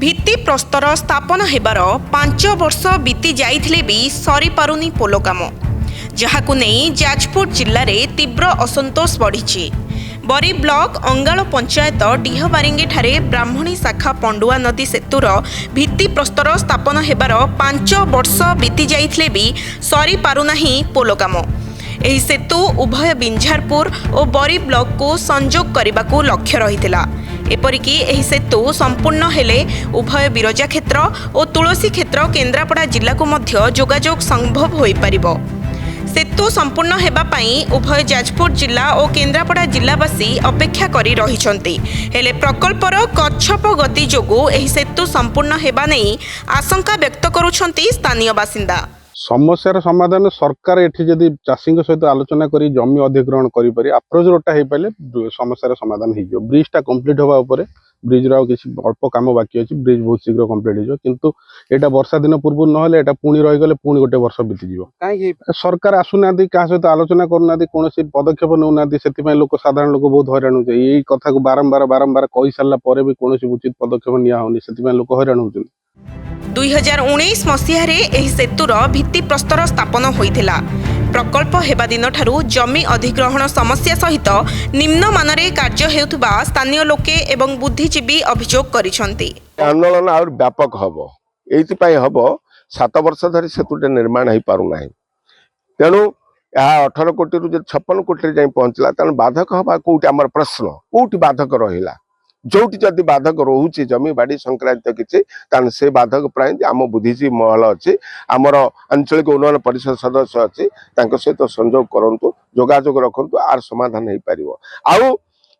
भित्ति प्रस्तर स्थापन हेबार 5 वर्ष बीती जाइथिले भी सरी पारुनी पोलो काम, जहाकु नेई जाजपुर जिल्ला रे तीव्र असंतोष बढ़ी। बरी ब्लॉक अंगाल पंचायत डीहबारिंगी ठारे ब्राह्मणी शाखा पंडुआ नदी सेतुर भित्ति प्रस्तर स्थापन हेबार 5 वर्ष बीती जाइथिले भी सरी पारुनाही पोलो काम। एही सेतु उभय बिंझारपुर और बरी ब्लॉक को संजोग करने लक्ष्य रहिथिला। एपरिकी एही सेतु संपूर्ण हेले उभय बिरजा क्षेत्र और तुलसी क्षेत्र केन्द्रापड़ा जिला को मध्य जोगाजोग संभव होई परिबो। सेतु संपूर्ण हेबा पई उभय जाजपुर जिला और केन्द्रापड़ा जिलावासी अपेक्षा करी रहिछंती। हेले प्रकल्पर कच्छप गति जोगु एही सेतु संपूर्ण हेबा नै आशंका व्यक्त करुछंती स्थानीय बासिंदा। समस्यार समाधान सरकार एठी जदि चाषी सहित आलोचना करी जमी अधिग्रहण करि पारे अप्रोच रोडटा हे पाले समस्यार समाधान हो। ब्रिजटा कंप्लीट होबा उपरे ब्रिज रो किछि अल्प काम बाकी अछि। ब्रिज बहुत शीघ्र कंप्लीट हो, किंतु एटा वर्षा दिन पूर्व नहले एटा पुणी रहि गले पुणी गोटे वर्ष बीती जीवो। काहे सरकार आसुना का सहित आलोचना करना कोनोसी पदक्षेप नउना सेति पय लोक साधारण लोक बहुत हैरान होचे। एई कथा को बारंबार कहि सारला परे भी कोनोसी उचित पदक्षेप निया होनी, सेति पय लोक हैरान होचन। 2019 मसीह एही सेतुर भित्ति प्रस्तर स्थापन होइथिला। प्रकल्प हेबा दिन ठारू जमी अधिग्रहण समस्या सहित निम्न मानरे कार्य हेउथबा स्थानीय लोके एवं बुद्धिजीवी अभियोग करिसंती। आंदोलन और व्यापक हबो, एथि पय हबो 7 वर्ष धरि सेतुटे निर्माण होई पारु नाही। तेनु या 18 कोटी रु 56 कोटी जाई पहुंचला तन बाधक हबा कोउटी हमर प्रश्न कोउटी बाधक रहिला। जोटी जदि बाधक रोचे जमी बाड़ी संक्रांत किसी तान से बाधक प्राय आम बुद्धिजीवी महल अच्छी आमर आंचलिक उन्नयन परिषद सदस्य अच्छी सहित संजोग करंतु जोगाजोग रखंतु आर समाधान हो पार। आउ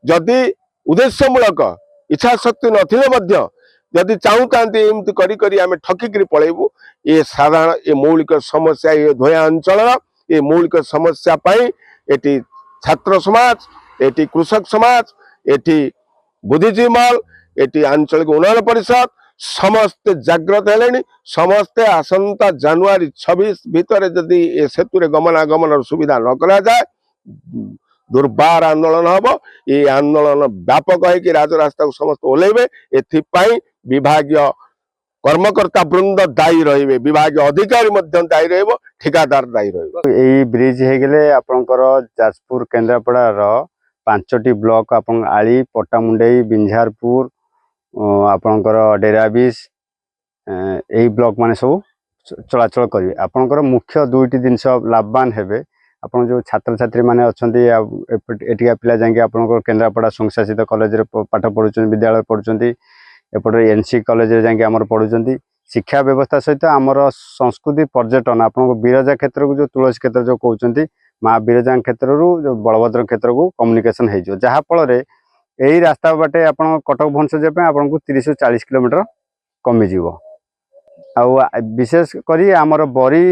जदि उद्देश्यमूलक इच्छा शक्ति नथिले मध्य जदि चाहूता एमती करी आम ठकिकी पलैबू ये साधारण ये मौलिक समस्या ये धोया अंचल ये मौलिक समस्या एटी छात्र समाज एटी कृषक समाज एटी बुद्धिजीवी महल एटी आंचलिक उन्नयन परिषद समस्ते जागृत हेलेनी। समस्ते आसंता जनवरी 26 भितर जदि ए सेतुरे गमनागमन सुविधा न करा जाए दुर्बार आंदोलन हम। ये आंदोलन व्यापक है कि राजरास्ता को समस्त ओल्लैबे। एथिपाई विभागीय कर्मकर्ता वृंद दायी रहिबे, विभागीय अधिकारी मध्य दायी रहिबो, ठेकेदार दायी रहिबो। एई ब्रिज हे गेले आपनकर जाजपुर केन्द्रापड़ा रो 5टी ब्लॉक आपन आली पट्टामुंडई बिंझारपुर आपनकर डेराबिस एई ब्लॉक माने सब चलाचल करिवे। आपनकर मुख्य दुईटी जिनस लाभवान हेबे। आपन जो छात्र छात्री माने अछंती एटिका पिला जांगे आपनकर केन्द्रापड़ा संशासित कॉलेज रे पाठ पढुचन विद्यालय पढुचंती एपटे एनसी कॉलेज रे जांगे हमर पढुचंती। शिक्षा व्यवस्था सहित आमर संस्कृति पर्यटन आपन बिरजा क्षेत्र को जो तुलसी क्षेत्र जो कहउचंती माँ बिरजा क्षेत्र जो बलभद्र क्षेत्र को कम्युनिकेशन हो जहाँफल यही रास्ता बाटे आप कटक भुवनेश्वर जाए आपको 30 ରୁ 40 किलोमीटर कमिज। विशेष करी आमर बरी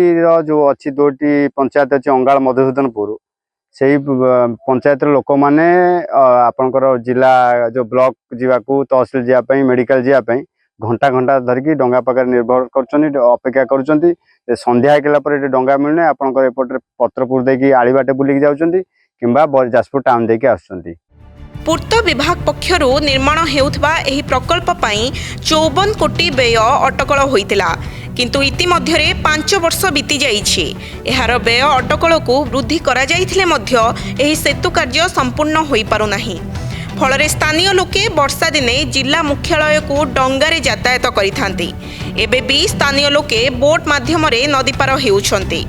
जो अच्छी 2टी पंचायत अच्छी अंगाल मधुसूदनपुर से पंचायत लोक मैंने आपणकर जिला जो ब्लॉक जावाक तहसिल जावाई मेडिकल जावाई घंटा घंटा धरिकी डंगा पाखे निर्भर कर अपेक्षा कर संध्या होगा डंगा मिलने आपंकर एपटे पत्रपुर देकी आली बाटे बुलिक जाउछंती किंबा जाजपुर टाउन देकी आसुछंती। पूर्त विभाग पक्षरु निर्माण हेउथबा एही प्रकल्प पई 54 कोटी व्यय अटकल होइतिला, किंतु इतिमध्यरे 5 वर्ष बीती जाइछि। एहार व्यय अटकल को वृद्धि करा जाइथिले मध्य एही सेतु कार्य संपूर्ण होई पारु नाही। फल स्थानीय लोके वर्षा दिने जिला मुख्यालय को डंगारे यातायात करिथांती। एबे भी स्थानीय लोके बोट माध्यम नदी पार हेउछंती।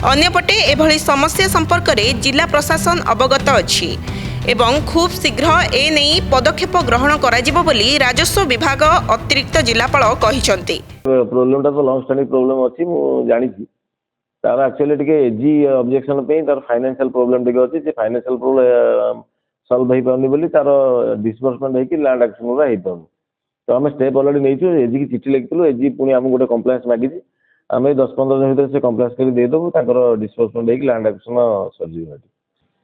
अन्यपटे एभली समस्या संपर्क में जिला प्रशासन अवगत अछि एवं खूब शीघ्र ए नहीं पदक्षेप ग्रहण करा बोली राजस्व विभाग अतिरिक्त जिलापाल कहिसंती। प्रॉब्लमटा तो लॉन्ग स्टैंडिंग प्रॉब्लम अछि मु जानि छी। तार एक्चुअली टिके एजी ऑब्जेक्शन पे तार फाइनेंशियल प्रॉब्लम टिके अछि जे फाइनेंशियल प्रॉब्लम सॉल्व होई पाउनी बोली तार डिस्बर्समेंट है कि लैंड एक्शन रा हेई पाउनी। तो हम स्टेप ऑलरेडी नै छु। एजी की चिट्ठी लिखितलु। एजी पुनी हम गोटे कंप्लेंट्स मागी छी। आमे 10-15 दिन भीतर से कंप्लेंट्स करी दे दबु ताकर डिस्बर्समेंट है कि लैंड एक्शन सर्जी होती।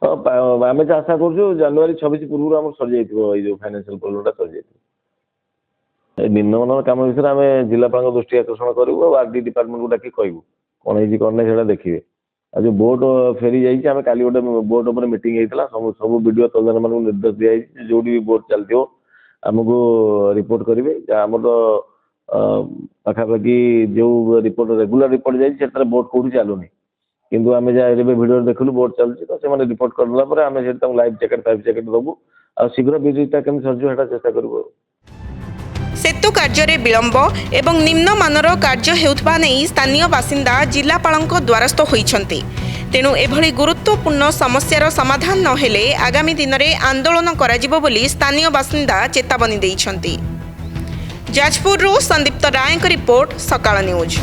तो आमे आशा करछु जनवरी 26 पूर्व हम सर्जी जइतबो। ए जो फाइनेंशियल प्रॉब्लमटा सर्जी जइतबो। ए निम्नमान काम विषय आमे जिलापाल दृष्टि आकर्षण करू। आरडी डिपार्टमेंट को डाकी कहबू कोन हेजी कोन नै सेटा देखिबे। आ जो बोट फेरी जाइए आम काली गोटे बोट उपर मीटिंग होता सब वीडियो तदन मान निर्देश दिखाई जो भी बोट चलती आमको रिपोर्ट करेंगे। आम तो ପାଖାପାଖି ଯୋଉ ରିପୋର୍ଟ ରେଗୁଲାର ରିପୋର୍ଟ ଯାଇଛି ସେଥିରେ ବୋଟ୍ କୋଉଠି ଚାଲୁନି, କିନ୍ତୁ ଆମେ ଯାହା ଏବେ ଭିଡ଼ିଓ ଦେଖିଲୁ ବୋଟ୍ ଚାଲୁଛି। ତ ସେମାନେ ରିପୋର୍ଟ କରିଦେଲା ପରେ ଆମେ ସେଠି ତାଙ୍କୁ ଲାଇଫ୍ ଜ୍ୟାକେଟ୍ ଦବୁ ଆଉ ଶୀଘ୍ର ବ୍ରିଜଟା କେମିତି ସରିଯିବ ସେଟା ଚେଷ୍ଟା କରିବୁ। ସେତୁ କାର୍ଯ୍ୟରେ ବିଳମ୍ବ ଏବଂ ନିମ୍ନମାନର କାର୍ଯ୍ୟ ହେଉଥିବା ନେଇ ସ୍ଥାନୀୟ ବାସିନ୍ଦା ଜିଲ୍ଲାପାଳଙ୍କ ଦ୍ୱାରସ୍ଥ ହୋଇଛନ୍ତି। ତେଣୁ ଏଭଳି ଗୁରୁତ୍ୱପୂର୍ଣ୍ଣ ସମସ୍ୟାର ସମାଧାନ ନହେଲେ ଆଗାମୀ ଦିନରେ ଆନ୍ଦୋଳନ କରାଯିବ ବୋଲି ସ୍ଥାନୀୟ ବାସିନ୍ଦା ଚେତାବନୀ ଦେଇଛନ୍ତି। ଯାଜପୁରରୁ ସନ୍ଦୀପ୍ତ ରାୟଙ୍କ ରିପୋର୍ଟ, ସକାଳ ନ୍ୟୁଜ୍।